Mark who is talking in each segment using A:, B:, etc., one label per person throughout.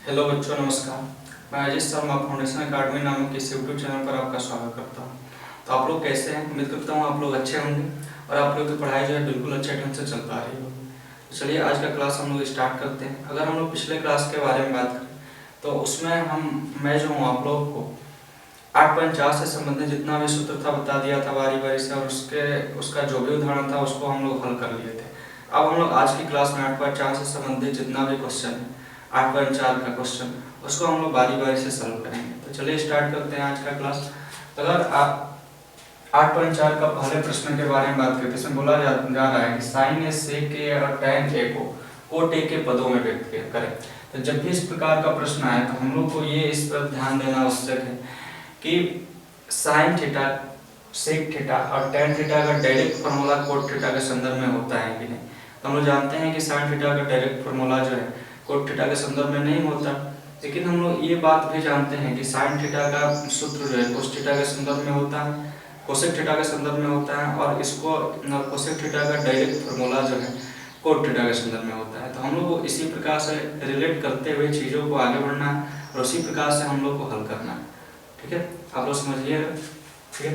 A: Hello बच्चों, नमस्कार। मैं अजय शर्मा फाउंडेशन अकाडमी नामक इस यूट्यूब चैनल पर आपका स्वागत करता हूं। तो आप लोग कैसे हैं? उम्मीद करता हूं आप लोग अच्छे होंगे और आप लोग की पढ़ाई जो है बिल्कुल अच्छे ढंग से चल पा रही हो। तो चलिए आज का क्लास हम लोग स्टार्ट करते हैं। अगर हम लोग पिछले क्लास के बारे में बात करें तो उसमें मैं जो हूँ आप लोग को 8.4 से संबंधित जितना भी सूत्र था बता दिया था बारी बारी से, और उसका जो भी उदाहरण था उसको हम लोग हल कर लिए थे। अब हम लोग आज की क्लास में 8.4 से संबंधित जितना भी क्वेश्चन है, 8.4 का क्वेश्चन, उसको हम लोग बारी बारी से सॉल्व करेंगे। तो चलिए स्टार्ट करते हैं आज का क्लास। अगर आप 8.4 का पहले प्रश्न के बारे में बात करते हैं, इसमें बोला जा रहा है कि साइन ए सेक ए और टैन ए को कोट ए के पदों में व्यक्त करें। तो जब भी इस प्रकार का प्रश्न आए तो हम लोग को ये इस पर ध्यान देना आवश्यक है कि साइन थीटा, सेक थीटा और टैन थीटा का डायरेक्ट फार्मूला कोट थीटा के संदर्भ में होता है कि नहीं। तो हम लोग जानते हैं कि साइन थीटा का डायरेक्ट फार्मूला जो है कोट थीटा के संदर्भ में नहीं होता, लेकिन हम लोग ये बात भी जानते हैं कि साइन थीटा का सूत्र जो है कोस थीटा के संदर्भ में होता है, कोसेक थीटा के संदर्भ में होता है, और इसको कोसेक थीटा का डायरेक्ट फार्मूला जो है कोट थीटा के संदर्भ में होता है। तो हम लोग को इसी प्रकार से रिलेट करते हुए चीज़ों को आगे बढ़ना है और उसी प्रकार से हम लोग को हल करना है। ठीक है, आप लोग समझिएगा। ठीक है,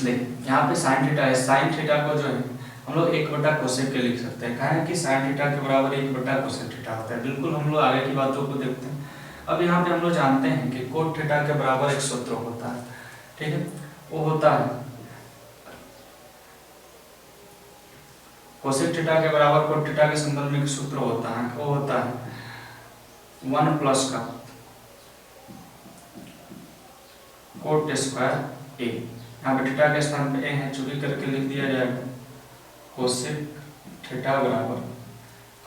A: देखिए यहाँ पे साइन थीटा है, साइन थीटा को जो है हम लोग 1/कोसेक के लिख सकते हैं। कहा है कि साइन थीटा के बराबर 1/कोसेक थीटा होता है। बिल्कुल हम लोग आगे की बातों को देखते हैं। अब यहाँ पे हम लोग जानते हैं कि कोट थीटा के बराबर एक सूत्र होता है। ठीक है, वो होता है कोसेक थीटा के बराबर कोट थीटा के संदर्भ में एक सूत्र होता है, वो होता है 1 प्लस का कोट स्क्वायर ए। यहाँ पे थीटा के स्थान पे ए है, चूंकि करके लिख दिया जाएगा कोसेक थीटा बराबर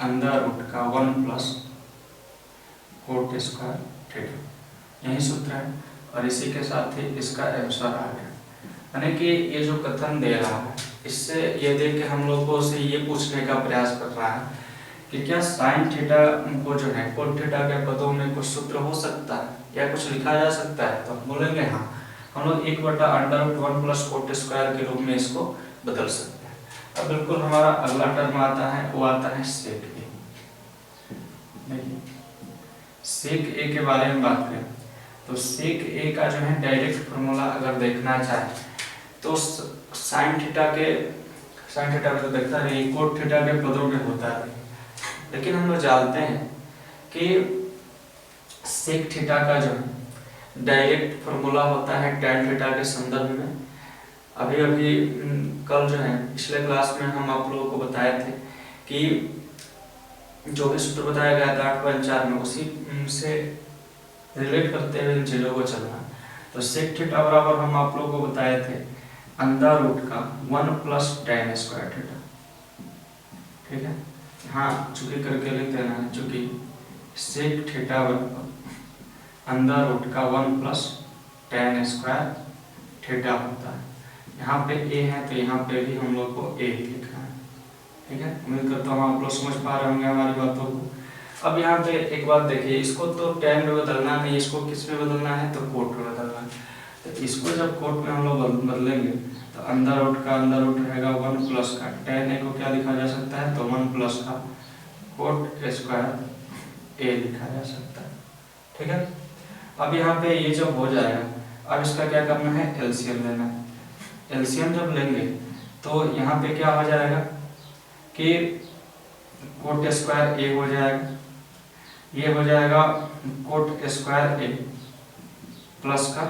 A: अंडर रूट का 1 प्लस कोट स्क्वायर थीटा। यही सूत्र है और इसी के साथ ही इसका आंसर आ गया। यानी कि ये जो कथन दे रहा है इससे ये देख के हम लोगों से ये पूछने का प्रयास कर रहा है कि क्या साइन थीटा को जो है कोट थीटा के पदों में कुछ सूत्र हो सकता है या कुछ लिखा जा सकता है। तो हम बोलेंगे हाँ, हम लोग 1/√1 प्लस कोट स्क्वायर के रूप में इसको बदल सकते हैं। अब बिल्कुल हमारा अगला टर्म आता है, वो आता है सेक ए। देखिए सेक ए के बारे में बात करें तो सेक ए का जो है डायरेक्ट फार्मूला अगर देखना चाहे तो साइन थीटा में तो देखता है कोट थीटा के पदों में होता है, लेकिन हम लोग जानते हैं कि सेक थीटा का जो है डायरेक्ट फार्मूला होता है टैन थीटा के संदर्भ में। अभी कल जो है पिछले क्लास में हम आप लोगों को बताए थे कि जो भी सूत्र बताया गया था 8.4 में उसी से रिलेट करते हुए इन चीज़ों को चलना। तो सेक थीटा बराबर हम आप लोगों को बताए थे अंडर रूट का 1 प्लस टैन स्क्वायर थीटा। ठीक है, हाँ चूंकि करके लिख देना है, चूंकि सेक थीटा बराबर अंडर रूट का 1 प्लस टैन स्क्वायर थीटा होता है। यहाँ पे ए है तो यहाँ पे भी हम लोग को ए ही लिखना है। ठीक है, उम्मीद करता हूँ आप लोग समझ पा रहे होंगे हमारी बातों को। अब यहाँ पे एक बात देखिए, इसको तो टैन में बदलना नहीं, इसको किस में बदलना है तो कोट में बदलना है। तो इसको जब कोट में हम लोग बदलेंगे तो अंडर रूट का अंडर रूट रहेगा 1 प्लस का टैन ए को क्या लिखा जा सकता है तो 1 प्लस का कोट स्क्वायर ए लिखा जा सकता है। ठीक है, अब यहाँ पे ये जब हो जाएगा, अब इसका क्या करना है, एलसीएम लेना है। एलसीएम जब लेंगे तो यहाँ पे क्या हो जाएगा कि कोट स्क्वायर ए हो जाएगा, ये हो जाएगा कोट स्क्वायर ए प्लस का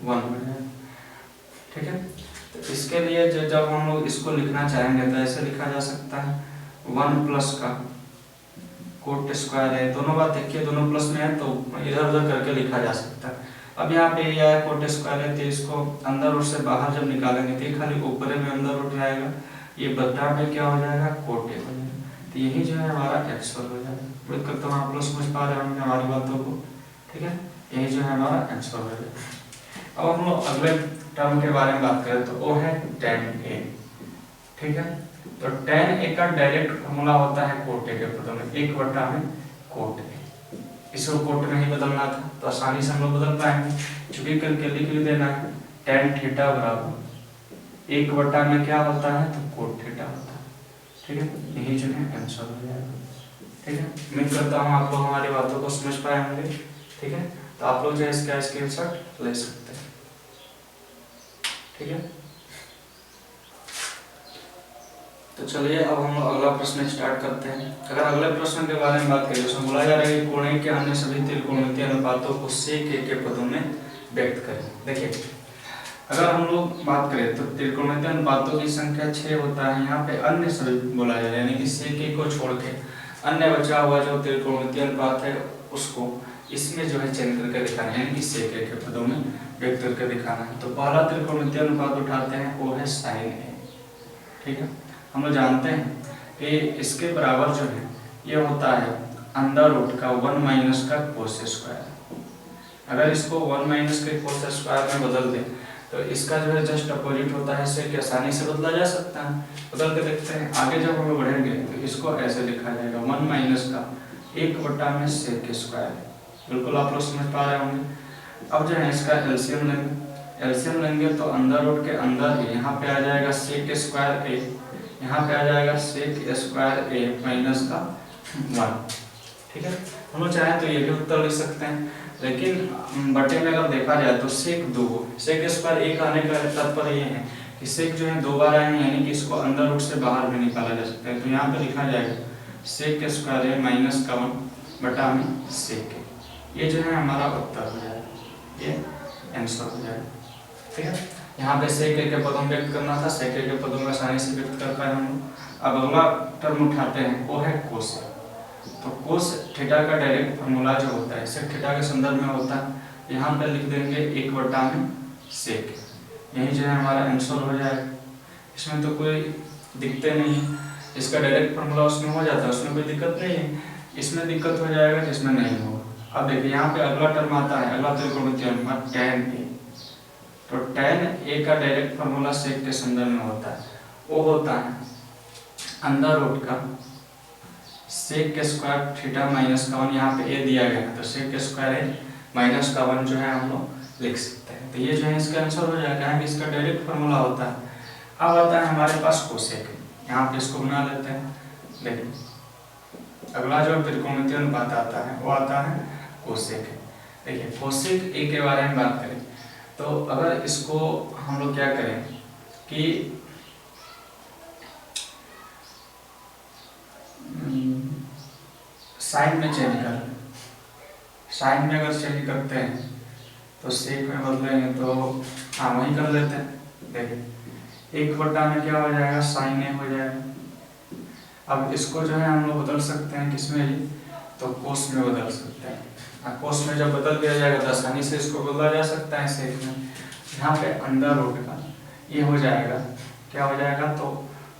A: 1 हो जाएगा। ठीक है, तो इसके लिए जब हम लोग इसको लिखना चाहेंगे तो ऐसे लिखा जा सकता है 1 प्लस का कोट स्क्वायर है। दोनों बात देखिए, दोनों प्लस में है तो इधर उधर करके लिखा जा सकता है। अब यहाँ पे यह है कोट स्क्वायर है, तो इसको अंदर रूट से बाहर जब निकालेंगे तो खाली ऊपर में अंदर रूट रहेगा, ये बद्दा में क्या हो जाएगा कोट ए हो जाएगा। तो यही जो है हमारा आंसर हो जाएगा। उम्मीद करता हूँ आप लोग समझ पा रहे होंगे हमारी बातों को। ठीक है, यही जो है हमारा आंसर हो जाएगा। अब हम लोग अगले टर्म के बारे में बात करें तो वो है टैन ए। ठीक है, तो टैन ए का डायरेक्ट फार्मूला होता है कोट ए के पदों में 1/कोट ए। इसको कोट में ही बदलना था तो आसानी से हम लोग बदल पाएंगे, चूंकि करके लिख देना है टैन थीटा बराबर 1 में क्या होता है तो कोट थीटा होता है। ठीक है, यही जो है आंसर हो जाएगा। ठीक है, उम्मीद करता हूँ आप लोग हमारी बातों को समझ पाए होंगे। ठीक है, तो आप लोग जो है इसका स्क्रीनशॉट ले सकते हैं। ठीक है, तो चलिए अब हम लोग अगला प्रश्न स्टार्ट करते हैं। अगर अगले प्रश्न के बारे में बात करें, उसमें बोला जा रहा है कि कोणीय के अन्य सभी त्रिकोणमितीय अनुपातों को sec a के पदों में व्यक्त करें। देखिए, अगर हम लोग बात करें तो त्रिकोणमितीय अनुपातों की संख्या 6 होता है। यहाँ पे अन्य सभी बोला जा रहा है, यानी कि sec a को छोड़ के अन्य बचा हुआ जो त्रिकोणमितीय अनुपात है उसको इसमें जो है चयन करके दिखाना है, यानी कि sec a के पदों में व्यक्त करके दिखाना है। तो पहला त्रिकोणमितीय अनुपात उठाते हैं, वो है sin a। ठीक है, हम लोग जानते हैं कि इसके बराबर जो है ये होता है अंडर रूट का 1 माइनस का कोस स्क्वायर। अगर इसको 1 माइनस के कोस स्क्वायर में बदल दें तो इसका जो है जस्ट अपोजिट होता है, इसे आसानी से बदला जा सकता है। बदल के देखते हैं। आगे जब हम लोग बढ़ेंगे तो इसको ऐसे लिखा जाएगा 1 माइनस का 1/में सेक स्क्वायर। बिल्कुल आप लोग समझ पा रहे होंगे। अब जो है इसका एलसीएम लेंगे तो अंडर रूट के अंदर ही यहाँ पे आ जाएगा सेक स्क्वायर ए, यहाँ पे आ जाएगा सेक स्क्वायर ए माइनस का 1। ठीक है, हम लोग चाहें तो ये भी उत्तर लिख सकते हैं, लेकिन बटे में अगर देखा जाए तो सेक 2 सेक स्क्वायर ए का आने का तात्पर्य ये है कि सेक जो है 2 बार आए हैं, यानी कि इसको अंदर रूट से बाहर भी निकाला जा सकता है। तो यहाँ पे लिखा जाएगा सेक स्क्वायर ए माइनस का 1/में सेक ए। ये जो है हमारा उत्तर हो जाएगा, ये आंसर हो जाएगा। ठीक है, यहाँ पे सेक ए के पदों में व्यक्त करना था, सेक ए के पदों में आसानी से व्यक्त कर पाए हम लोग। अब अगला टर्म उठाते हैं, वो है कोस। तो कोस थीटा का डायरेक्ट फार्मूला जो होता है सेक थीटा के संदर्भ में होता है। यहाँ पे लिख देंगे 1/में सेक, यही जो है हमारा आंसर हो जाएगा। इसमें तो कोई दिक्कत नहीं है, इसका डायरेक्ट फार्मूला उसमें हो जाता है, उसमें कोई दिक्कत नहीं है। इसमें दिक्कत हो जाएगा जिसमें नहीं होगा। अब देखिए यहाँ पे अगला टर्म आता है, अगला त्रिकोणमितीय अनुपात tan a। तो tan a का डायरेक्ट फार्मूला सेक के संदर्भ में होता है, वो होता है अंडर रूट का सेक के स्क्वायर थीटा माइनस का 1। यहाँ पे a दिया गया है तो सेक के स्क्वायर ए माइनस का 1 जो है हम लोग लिख सकते हैं। तो ये जो है इसका आंसर हो जाएगा, है कि इसका डायरेक्ट फार्मूला होता है। अब आता है हमारे पास कोसेक, यहाँ पे इसको बना लेते हैं। देखिए अगला जो त्रिकोणमितीय अनुपात आता है वो आता है कोसेक। देखिए कोसेक ए के बारे में बात करें तो अगर इसको हम लोग क्या करें कि साइन में चेंज कर, साइन में अगर चेंज करते हैं तो सेक में बदलेंगे तो हाँ वही कर लेते हैं। देखिए 1/में क्या हो जाएगा, साइन ए हो जाएगा। अब इसको जो है हम लोग बदल सकते हैं किसमें भी, तो कोस में बदल सकते हैं। कोस में जब बदल दिया जाएगा तो आसानी से इसको बदला जा सकता है सेक में। यहाँ पे अंडर रूट का ये हो जाएगा, क्या हो जाएगा, तो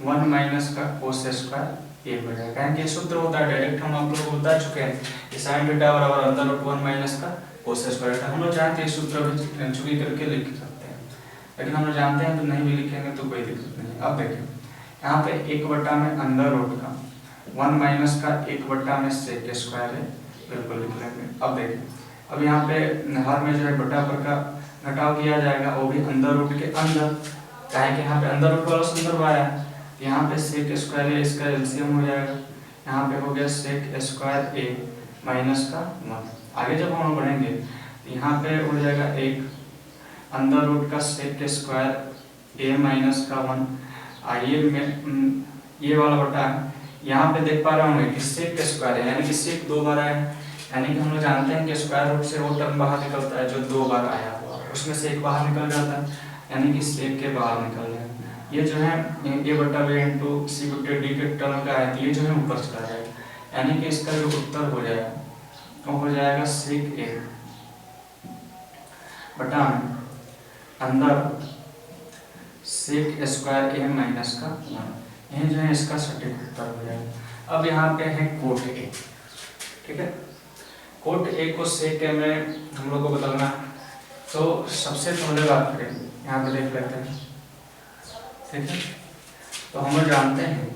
A: 1 माइनस का कोस स्क्वायर ए हो जाएगा। यानी सूत्र होता है डायरेक्ट, हम आप लोग को बता चुके हैं कि साइन थीटा बराबर अंडर रूट 1 माइनस का कोस स्क्वायर। हम लोग चाहते हैं सूत्र भी चुकी करके लिख सकते हैं, लेकिन हम लोग जानते हैं तो नहीं भी लिखेंगे तो कोई दिक्कत नहीं। अब देखिए यहाँ पे 1/में अंडर रूट का 1 माइनस का 1/में सेक स्क्वायर है, बिल्कुल लिख लेंगे। अब देखिए अब यहाँ पे हर में जो है बटा पर का घटाव किया जाएगा, वो भी अंडर रूट के अंदर, चाहे कि यहाँ पे अंडर रूट वाला संदर्भ आया है। यहाँ पे सेक स्क्वायर ए इसका एलसीएम हो जाएगा, यहाँ पे हो गया सेक स्क्वायर ए माइनस का 1। आगे जब हम बढ़ेंगे तो यहाँ पे हो जाएगा 1 अंडर रूट का सेक स्क्वायर ए माइनस का 1। आइए में ये वाला बटा है, यहाँ पे देख पा रहे होंगे कि सेक स्क्वायर है, यानी कि सेक 2 बार आया है। यानी कि हम लोग जानते हैं कि स्क्वायर रूट से वो टर्म बाहर निकलता है जो 2 बार आया हुआ, उसमें से एक बाहर निकल जाता है, यानी कि सेक के बाहर निकल जाएगा। ये जो है a/b इंटू c/d के टर्म का है, तो ये जो है ऊपर चला जाएगा, यानी कि इसका जो उत्तर हो जाएगा वो हो जाएगा सेक ए बटा अंदर सेक स्क्वायर ए माइनस का 1। ये जो है इसका सटीक उत्तर हो जाएगा। अब यहाँ पे है कोट ए। ठीक है, कोट ए को सेक ए में हम लोग को बदलना, तो सबसे पहले बात करें यहाँ पे देख लेते हैं। ठीक है, तो हम लोग जानते हैं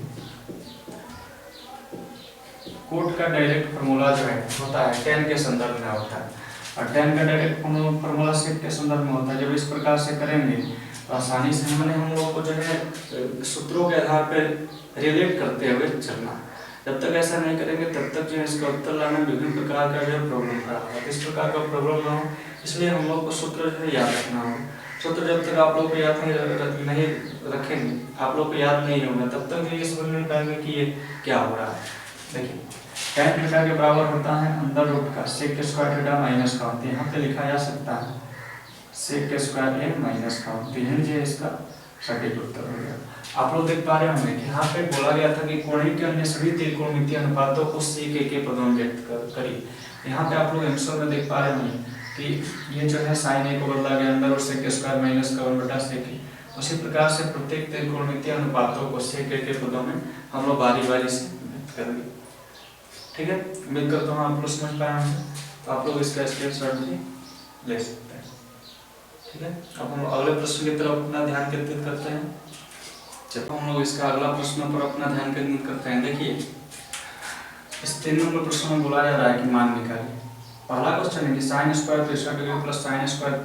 A: कोट का डायरेक्ट फार्मूला जो है होता है tan के संदर्भ में होता है, और tan का डायरेक्ट फार्मूला सेक के संदर्भ में होता है। जब इस प्रकार से करेंगे तो आसानी से हम लोग को जो है सूत्रों के आधार पर रिलेट करते हुए चलना। जब तक ऐसा नहीं करेंगे तब तक जो है इसका उत्तर लाना विभिन्न प्रकार का जो है प्रॉब्लम खड़ा होगा। इस प्रकार का प्रॉब्लम ना हो, इसलिए हम लोग को सूत्र जो है याद रखना होगा। सूत्र जब तक आप लोग को याद नहीं रखेंगे, आप लोग को याद नहीं होगा, तब तक ये समझ नहीं पाएंगे कि ये क्या हो रहा है। देखिए tan थीटा के बराबर होता है अंडर रूट का sec स्क्वायर थीटा माइनस का, तो यहाँ पे लिखा जा सकता है sec स्क्वायर n माइनस का, तो यही जो है इसका सटीक उत्तर हो गया। आप लोग देख पा रहे होंगे कि यहाँ पे बोला गया था कि कोणीय के अन्य सभी त्रिकोणमितीय अनुपातों को sec के पदों में व्यक्त करिए। यहाँ पे आप लोग आंसर में देख पा रहे होंगे कि ये जो है sin a को बदला गया under root sec square minus का 1 बटा sec a। उसी प्रकार से प्रत्येक त्रिकोणमितीय अनुपातों को sec के पदों में हम लोग बारी बारी से व्यक्त करेंगे। ठीक है, उम्मीद करता हूँ आप लोग समझ पाए होंगे, तो आप लोग इसका स्क्रीनशॉट भी ले सकते हैं। ठीक है, अब हम अगले प्रश्न की तरफ अपना ध्यान केंद्रित करते हैं। जब हम लोग इसका अगला प्रश्न पर अपना ध्यान केंद्रित करते हैं, देखिए इस 3 नंबर प्रश्न में बोला जा रहा है कि मान निकालिए। पहला क्वेश्चन है कि sine square 63 degree plus sine square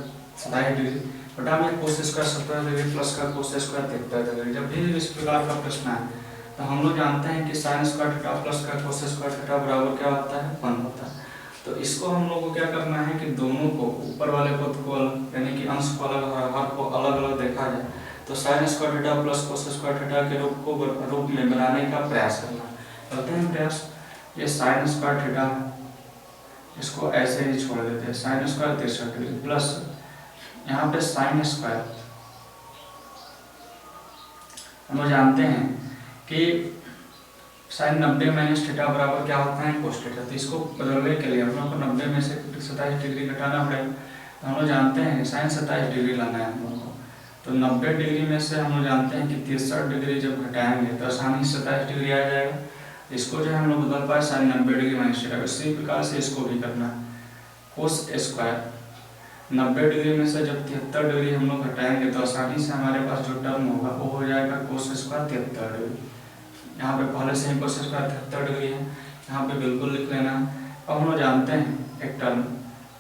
A: 27 degree बटा में कोस स्क्वायर 70 डिग्री प्लस का कोस स्क्वायर 73 डिग्री। जब भी इस प्रकार का प्रश्न है तो हम लोग जानते हैं कि साइन स्क्वायर थीटा प्लस का कोस स्क्वायर थीटा बराबर क्या होता है, 1 होता है। तो इसको हम लोग को क्या करना है कि दोनों को ऊपर वाले पद को यानी कि अंश को अलग हर को अलग अलग देखा जाए, तो sine square theta plus cos square theta के रूप में बनाने का प्रयास करना। करते हैं प्रयास। ये साइन स्क्वायर थीटा इसको ऐसे ही छोड़ देते हैं, साइन स्क्वायर 63 डिग्री प्लस यहाँ पे साइन स्क्वायर, हम लोग जानते हैं कि साइन 90 माइनस थीटा बराबर क्या होता है, कोस थीटा। तो इसको बदलने के लिए हम लोग को 90 में से 27 डिग्री घटाना पड़ेगा। तो हम लोग जानते हैं साइन 27 डिग्री लाना है हम लोग को, तो 90 डिग्री में से हम लोग जानते हैं कि 63 डिग्री जब घटाएंगे तो आसानी से 27 डिग्री आ जाएगा। इसको जो है हम लोग बदल पाए साइन 90 डिग्री माइनस थीटा। इसी प्रकार से इसको भी करना है, कोस स्क्वायर 90 डिग्री में से जब 73 डिग्री हम लोग घटाएंगे तो आसानी से हमारे पास जो टर्म होगा वो हो जाएगा कोस स्क्वायर 73 डिग्री। यहाँ पे पहले से ही कोस स्क्वायर 73 डिग्री है, यहाँ पे बिल्कुल लिख लेना। अब हम लोग जानते हैं एक टर्म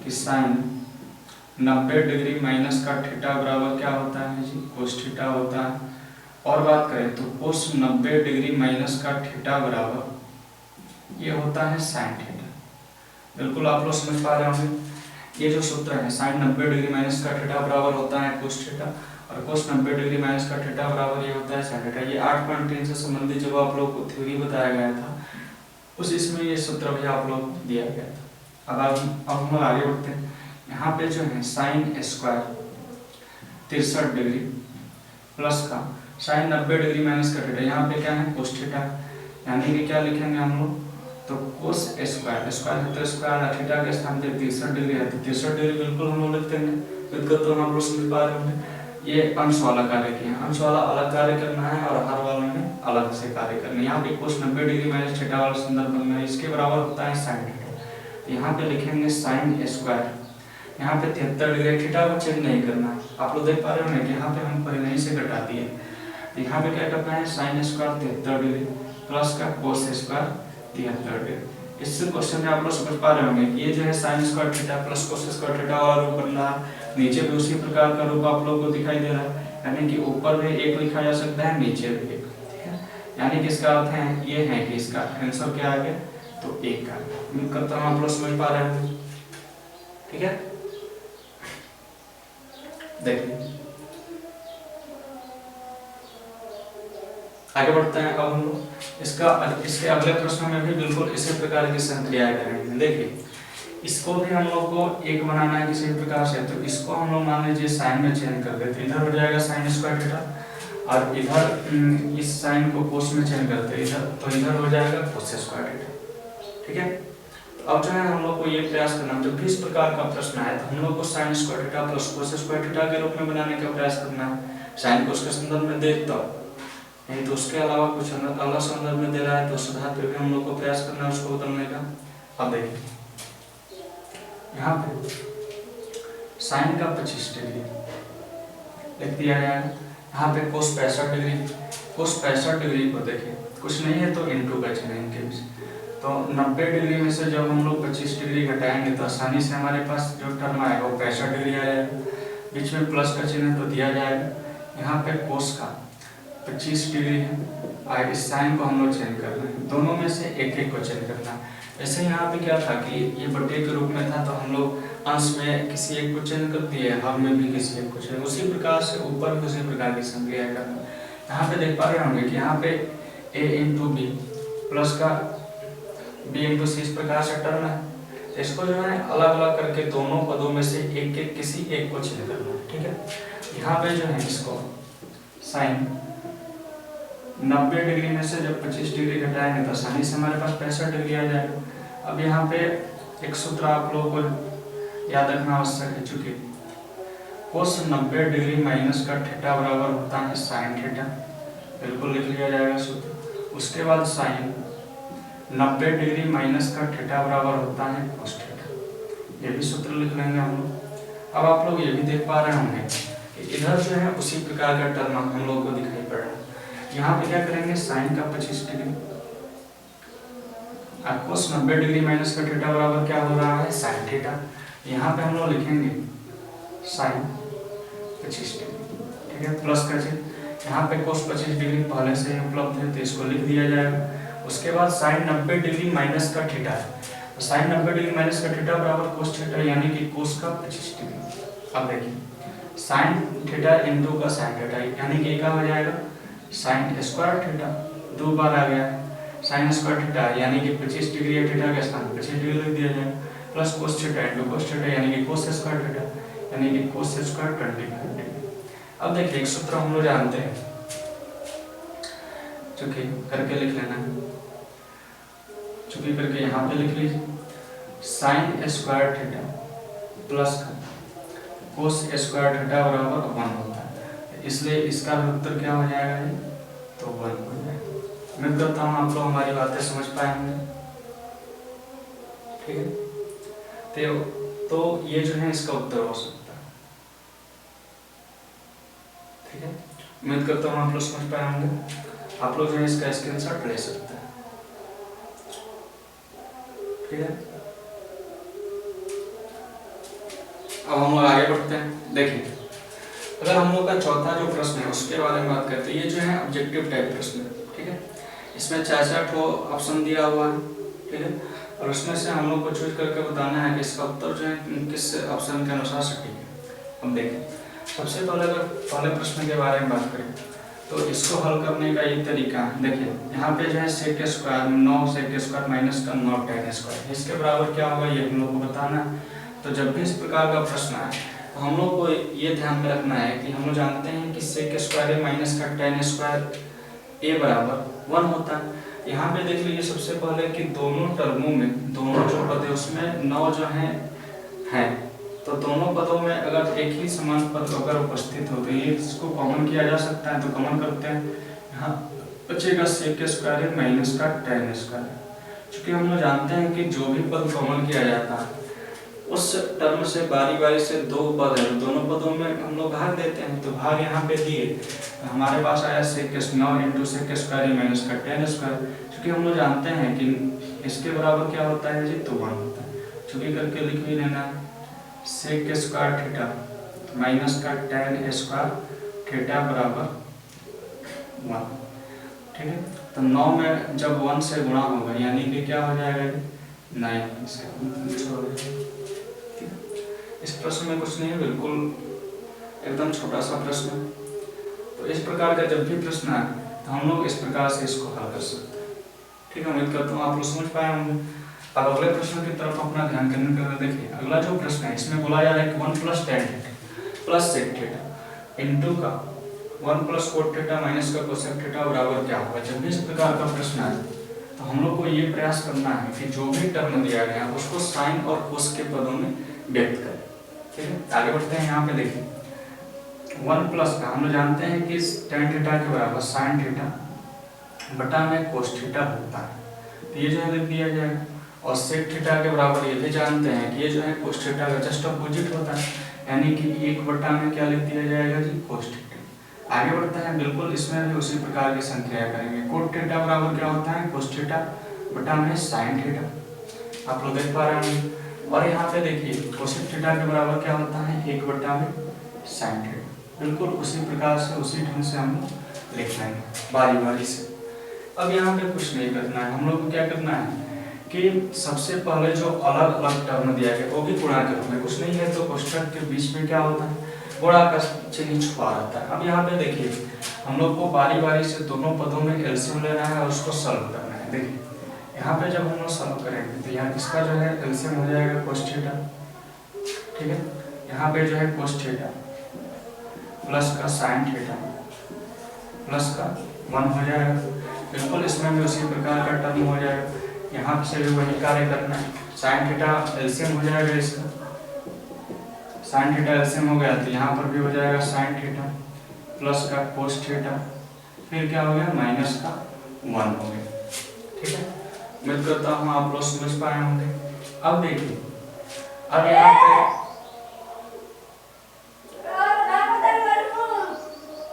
A: कि साइन 90 डिग्री माइनस का थीटा बराबर क्या होता है जी, कोस थीटा होता है। और बात करें तो कोस 90 डिग्री माइनस का थीटा बराबर ये होता है साइन थीटा। बिल्कुल आप लोग समझ पा रहे होंगे। ये जो सूत्र है साइन 90 डिग्री माइनस का थीटा बराबर होता है कोस थीटा, और कोस 90 डिग्री माइनस का थीटा बराबर ये होता है साइन थीटा। ये 8.3 से संबंधित जब आप लोग को थ्योरी बताया गया था उस इसमें ये सूत्र भी आप लोग दिया गया था। अब हम आगे बढ़ते हैं। यहाँ पे जो है साइन स्क्वायर 63 डिग्री प्लस का साइन 90 डिग्री माइनस का थीटा, यहाँ पे क्या है कोस थीटा, यानी कि क्या लिखेंगे हम लोग, तो कोस स्क्वायर स्क्वायर तो स्क्वायर थीटा के स्थान पे 63 डिग्री है, तो 63 डिग्री बिल्कुल हम लोग लिख देंगे। बिल्कुल तो हम लोग समझ पा रहे होंगे। ये अंश वाला कार्य किया, अंश वाला अलग कार्य करना है और हर वाले में अलग से कार्य करना है। यहाँ पे कोस 90 डिग्री माइनस थीटा वाला संदर्भ में इसके बराबर होता है साइन थीटा। यहाँ पे लिखेंगे साइन स्क्वायर, यहाँ पे 73 डिग्री थीटा को चेंज नहीं करना है। आप लोग देख पा रहे होंगे कि यहाँ पे हम पहले से घटा दिए, यहाँ पे क्या करना है साइन स्क्वायर 73 डिग्री प्लस का कोस स्क्वायर 73 डिग्री। इस क्वेश्चन में आप लोग समझ पा रहे होंगे ये जो है sine square theta plus cos square theta वाला रूप बन रहा है, नीचे भी उसी प्रकार का रूप आप लोग को दिखाई दे रहा है, यानी कि ऊपर भी एक लिखा जा सकता है नीचे भी एक, ठीक है। यानी कि इसका अर्थ है ये है कि इसका आंसर क्या आ गया, तो 1 का। उम्मीद करता हूँ आप लोग समझ पा रहे होंगे, ठीक है। देखिए आगे बढ़ते हैं। अब हम लोग इसके अगले प्रश्न में भी बिल्कुल इसी प्रकार की संक्रियाएं करेंगे। देखिए इसको भी हम लोग को एक बनाना है किसी प्रकार से, तो इसको हम लोग मान लीजिए साइन में चेंज कर देते, इधर हो जाएगा साइन स्क्वायर थीटा और इधर इस साइन को कोस में चेंज करते इधर, तो इधर हो जाएगा कोस स्क्वायर थीटा, ठीक है। अब जो है हम लोग को ये प्रयास करना, जब भी इस प्रकार का प्रश्न आए तो हम लोग को sine square theta plus cos square theta के रूप में बनाने का प्रयास करना है। साइन को उसके संदर्भ में देखता नहीं तो उसके अलावा कुछ अलग संदर्भ में दे रहा है तो उस आधार पे भी हम लोग को प्रयास करना है उसको बदलने का। अब देखिए यहाँ पे साइन का 25 डिग्री लिख दिया गया है, यहाँ पे कोस 65 डिग्री, कोस 65 डिग्री को देखिए कुछ नहीं है तो इनटू का चिन्ह इनके बीच, तो 90 डिग्री में से जब हम लोग 25 डिग्री घटाएंगे तो आसानी से हमारे पास जो टर्म आएगा वो 65 डिग्री आ जाएगा, बीच में प्लस का चिन्ह तो दिया जाएगा। यहाँ पे कोस का 25 डिग्री है इस साइन को हम लोग चेंज कर रहे हैं, दोनों में से एक एक को चेंज करना है। ऐसे यहाँ पे क्या था कि ये बटे के रूप में था, तो हम लोग अंश में किसी एक को चेंज कर दिए, हर में भी किसी एक को चेंज, उसी प्रकार से ऊपर भी उसी प्रकार की संक्रिया करना। यहाँ पे देख पा रहे होंगे कि यहाँ पे a इंटू बी प्लस का b इंटू सी इस प्रकार से टर्म है। इसको जो है अलग अलग करके दोनों पदों में से एक एक किसी एक को चेंज करना है, ठीक है। यहाँ पे जो है इसको साइन 90 डिग्री में से जब 25 डिग्री घटाएंगे तो आसानी से हमारे पास 65 डिग्री आ जाएगा। अब यहाँ पे एक सूत्र आप लोगों को याद रखना आवश्यक है, चूंकि कोस 90 डिग्री माइनस का थीटा बराबर होता है साइन थीटा, बिल्कुल लिख लिया जाएगा सूत्र। उसके बाद साइन 90 डिग्री माइनस का थीटा बराबर होता है कोस थीटा, ये भी सूत्र लिख लेंगे हम लोग। अब आप लोग ये भी देख पा रहे होंगे कि इधर जो है उसी प्रकार का टर्म हम लोग को दिखाई पड़ रहा है। यहाँ पे क्या करेंगे, साइन का 25 डिग्री कोस 90 डिग्री माइनस का थीटा बराबर क्या हो रहा है साइन थीटा। यहाँ पे हम लोग लिखेंगे साइन 25 डिग्री, ठीक है, प्लस का चिन्ह। यहाँ पे कोस 25 डिग्री पहले से ही उपलब्ध है तो इसको लिख दिया जाएगा। उसके बाद साइन 90 डिग्री माइनस का थीटा है, तो साइन 90 डिग्री माइनस का थीटा बराबर कोस थीटा, यानी कि कोस का 25 डिग्री। अब देखिए साइन थीटा इंटू का साइन थीटा, यानी कि क्या हो जाएगा साइन स्क्वायर थीटा, दो बार आ गया साइन स्क्वायर थीटा, यानी कि 25 डिग्री है, थीटा के स्थान 25 डिग्री लिख दिया जाएगा, plus cos theta into cos theta, यानी कि कोस स्क्वायर थीटा, यानी कि कोस स्क्वायर 25 डिग्री। अब देखिए एक सूत्र हम लोग जानते हैं, चूंकि करके लिख लेना है, चूंकि करके यहाँ पे लिख लीजिए sine square theta plus cos square theta बराबर 1 होता है, इसलिए इसका भी उत्तर क्या हो जाएगा ये, तो 1 हो जाएगा। उम्मीद करता हूँ आप लोग हमारी बातें समझ पाए होंगे, ठीक है। तो ये जो है इसका उत्तर हो सकता है, ठीक है। उम्मीद करता हूँ आप लोग समझ पाए होंगे। आप लोग जो है इसका स्क्रीनशॉट ले सकते हैं, ठीक है। अब हम लोग आगे बढ़ते हैं। देखिए अगर हम लोग का चौथा जो प्रश्न है उसके बारे में बात करते हैं, ये जो है ऑब्जेक्टिव टाइप प्रश्न है, ठीक है। इसमें 4 ऑप्शन दिया हुआ है, ठीक है, और उसमें से हम लोग को चूज करके बताना है कि इसका उत्तर जो है किस ऑप्शन के अनुसार सटीक है। अब देखें सबसे पहले अगर पहले प्रश्न के बारे में बात करें तो इसको हल करने का ये तरीका है। देखिए यहाँ पे जो है sec square 9 sec square minus का 9 tan स्क्वायर, इसके बराबर क्या होगा ये हम लोग को बताना है। तो जब भी इस प्रकार का प्रश्न आए तो हम लोग को ये ध्यान में रखना है कि हम लोग जानते हैं कि सेक स्क्वायर माइनस का tan स्क्वायर a बराबर 1 होता है। यहाँ पे देख लीजिए सबसे पहले कि दोनों टर्मों में दोनों जो पद है उसमें 9 जो है तो दोनों पदों में अगर एक ही समान पद अगर उपस्थित हो तो ये इसको कॉमन किया जा सकता है, तो कॉमन करते हैं। यहाँ बचेगा सेक स्क्वायर माइनस का tan स्क्वायर। चूँकि हम लोग जानते हैं कि जो भी पद कॉमन किया जाता है उस टर्म से बारी बारी से दो पद है, दोनों पदों में हम लोग भाग देते हैं, तो भाग यहाँ पे दिए तो हमारे पास आया सेक 9 इंटू सेक स्क्वायर माइनस का tan स्क्वायर। चूँकि हम लोग जानते हैं कि इसके बराबर क्या होता है जी, तो 1 होता है। चूँकि करके लिख भी लेना है सेक स्क्वायर थीटा माइनस का tan स्क्वायर थीटा बराबर 1, ठीक है। तो 9 में जब 1 से गुणा होगा यानी कि क्या हो जाएगा 9 से। इस प्रश्न में कुछ नहीं है, बिल्कुल एकदम छोटा सा प्रश्न है। तो इस प्रकार का जब भी प्रश्न आए तो हम लोग इस प्रकार से इसको हल कर सकते हैं, ठीक है। उम्मीद करता हूँ आप लोग समझ पाए होंगे। अब अगले प्रश्न की तरफ अपना ध्यान केंद्रित करके देखिए। अगला जो प्रश्न है इसमें बोला जा रहा है कि 1 plus tan theta plus sec theta into का 1 प्लस कोट थीटा माइनस का कोसेक थीटा बराबर क्या होगा। जब भी इस प्रकार का प्रश्न आए तो हम लोग को ये प्रयास करना है कि जो भी टर्म दिया गया है उसको साइन और कोस के पदों में व्यक्त करें, ठीक है। आगे बढ़ते हैं। यहाँ पे देखिए 1 प्लस का हम लोग जानते हैं कि tan थीटा के बराबर साइन थीटा बटा में कोस थीटा होता है, तो ये जो है लिख दिया जाएगा। और सेक थीटा के बराबर ये भी जानते हैं कि ये जो है कोस थीटा का जस्ट अपोजिट होता है, यानी कि 1 बटा में क्या लिख दिया जाएगा जी, कोस थीटा। आगे बढ़ते हैं, बिल्कुल इसमें भी उसी प्रकार की संख्या करेंगे। कोट थीटा बराबर क्या होता है, कोस थीटा बटा में साइन थीटा, आप लोग देख पा रहे हैं। और यहाँ पे देखिए कोसेक थीटा के बराबर क्या होता है, 1 बटा में साइन थीटा। बिल्कुल उसी प्रकार से उसी ढंग से हम लिख लेंगे बारी बारी से। अब यहाँ पे कुछ नहीं करना है, हम लोग को क्या करना है कि सबसे पहले जो अलग अलग टर्म दिया गया वो भी गुणा के रूप में, कुछ नहीं है तो कोष्ठक के बीच में क्या होता है, गुणा का चिन्ह छुपा रहता है। अब यहाँ पे देखिए हम लोग को बारी बारी से दोनों पदों में एलसीएम लेना है और उसको सॉल्व करना है। देखिए यहाँ पे जब हम लोग सॉल्व करेंगे तो यहाँ इसका जो है एलसीएम हो जाएगा cos थीटा, ठीक है। यहाँ पे जो है cos थीटा प्लस का sin थीटा प्लस का 1 हो जाएगा, बिल्कुल इसमें भी उसी प्रकार का टर्म हो जाएगा। यहाँ से भी वही कार्य करना है, sin थीटा एलसीएम हो जाएगा इसका, sin थीटा एलसीएम हो गया तो यहाँ पर भी हो जाएगा sin थीटा प्लस का cos थीटा, फिर क्या हो गया माइनस का 1 हो गया, ठीक है। उम्मीद करता हूँ आप लोग समझ पाए होंगे। अब देखिए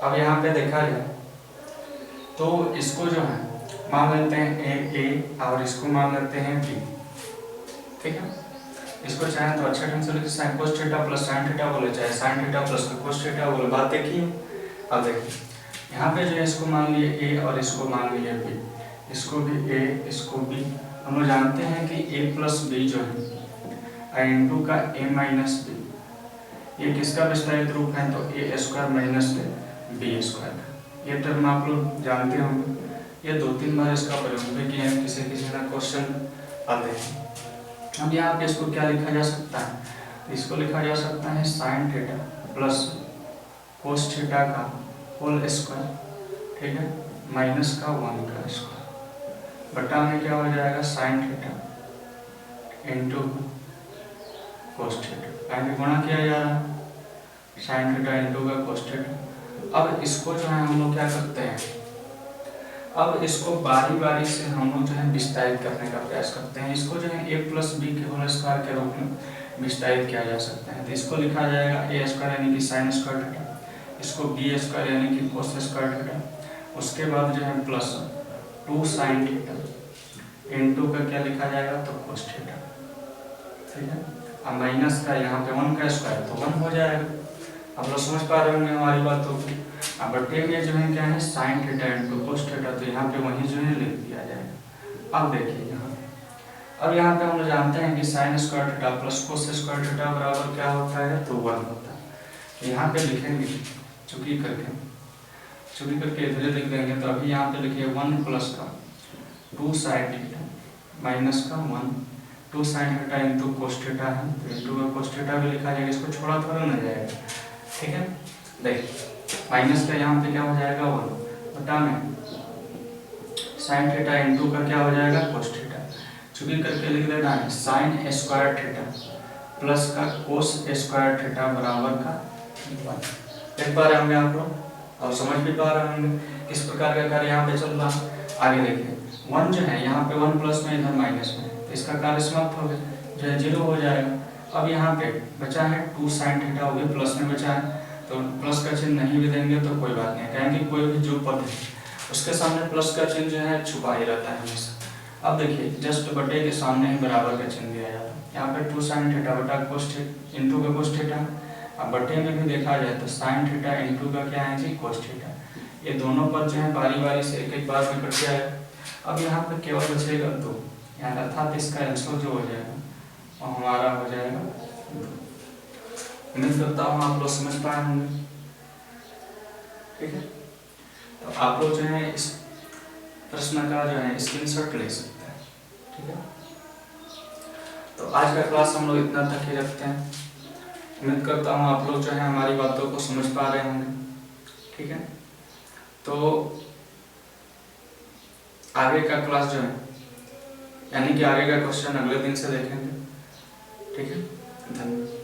A: अब यहाँ पे देखा जाए तो इसको जो है मान लेते हैं ए और इसको मान लेते हैं बी, ठीक है। इसको चाहे तो अच्छे ढंग से लिख sin cos theta plus sin theta बोले, चाहे sin theta plus cos theta बोले, बात देखिए। अब देखिए यहाँ पे जो है इसको मान लिए ए और इसको मान लिए बी, इसको भी ए इसको बी। हम लोग जानते हैं कि a प्लस बी जो है इंटू का a माइनस बी, ये किसका विस्तारित रूप है तो a square minus B square का। ये टर्म आप लोग जानते होंगे, ये 2-3 बार इसका प्रयोग भी किए हैं, किसी किसी ना क्वेश्चन आते हैं। अब यहाँ पे इसको क्या लिखा जा सकता है, इसको लिखा जा सकता है sin theta plus cos theta का होल स्क्वायर, ठीक है, माइनस का 1 का स्क्वायर बटा में क्या हो जाएगा sin theta into cos theta, आगे गुणा किया जा रहा है sin थीटा इंटू का cos थीटा। अब इसको जो है हम लोग क्या करते हैं, अब इसको बारी बारी से हम लोग जो है विस्तारित करने का प्रयास करते हैं। इसको जो है a प्लस बी के होल स्क्वायर के रूप में विस्तारित किया जा सकता है। तो इसको लिखा जाएगा a स्क्वायर यानी कि sin स्क्वायर थीटा, इसको b स्क्वायर यानी कि cos स्क्वायर थीटा, उसके बाद जो है प्लस 2 sin थीटा इंटू का क्या लिखा जाएगा तो cos थीटा, ठीक है। अब माइनस का यहाँ पे 1 का स्क्वायर तो 1 हो जाएगा। अब लोग समझ पा रहे होंगे हमारी बातों को। अब बटे में जो है क्या है sin theta into cos theta, तो यहाँ पे वही जो है लिख दिया जाएगा। अब देखिए यहाँ अब यहाँ पे हम लोग जानते हैं कि sin square theta plus cos square theta बराबर क्या होता है तो 1 होता है। यहाँ पे लिखेंगे चुकी करके इधर लिख देंगे, तो अभी यहाँ पे लिखिए 1 प्लस का 2 sin थीटा माइनस का 1 2 sin theta into cos theta है, तो इंटू का cos थीटा भी लिखा जाएगा, इसको छोड़ा थोड़ा ना जाएगा, ठीक है। देखिए माइनस का यहाँ पे क्या हो जाएगा 1 बटा में sin थीटा इंटू का क्या हो जाएगा cos थीटा, चुकी करके लिख देना है sin स्क्वायर थीटा प्लस का cos स्क्वायर थीटा बराबर का 1। देख पा रहे होंगे आप लोग और समझ भी पा रहे होंगे किस प्रकार का कार्य यहाँ पे चल रहा है। आगे देखिए 1 जो है यहाँ पे 1 प्लस में इधर माइनस में, तो इसका कार्य समाप्त हो गया, जो है 0 हो जाएगा। अब यहाँ पे बचा है 2 sin थीटा, वो भी प्लस में बचा है, तो प्लस का चिन्ह नहीं भी देंगे तो कोई बात नहीं, कहेंगे कोई भी जो पद है उसके सामने प्लस का चिन्ह जो है छुपा ही रहता है हमेशा। अब देखिए जस्ट बटे के सामने ही बराबर का चिन्ह दिया जाता है, यहाँ पे 2 sin थीटा बटा cos थीटा इंटू का cos थीटा। अब बटे में भी देखा जाए तो sin थीटा इंटू का क्या है जी cos थीटा, ये दोनों पद जो है बारी बारी से एक एक बार में कट जाएगा। अब यहाँ पे केवल बचेगा 2, यहाँ अर्थात इसका आंसर जो हो जाएगा वो हमारा हो जाएगा 2। उम्मीद करता हूँ आप लोग समझ पाए होंगे, ठीक है। तो आप लोग जो है इस प्रश्न का जो है स्क्रीनशॉट ले सकते हैं, ठीक है। तो आज का क्लास हम लोग इतना तक ही रखते हैं। उम्मीद करता हूँ आप लोग जो है हमारी बातों को समझ पा रहे होंगे, ठीक है। तो आगे का क्लास जो है यानी कि आगे का क्वेश्चन अगले दिन से देखेंगे, ठीक है। धन्यवाद।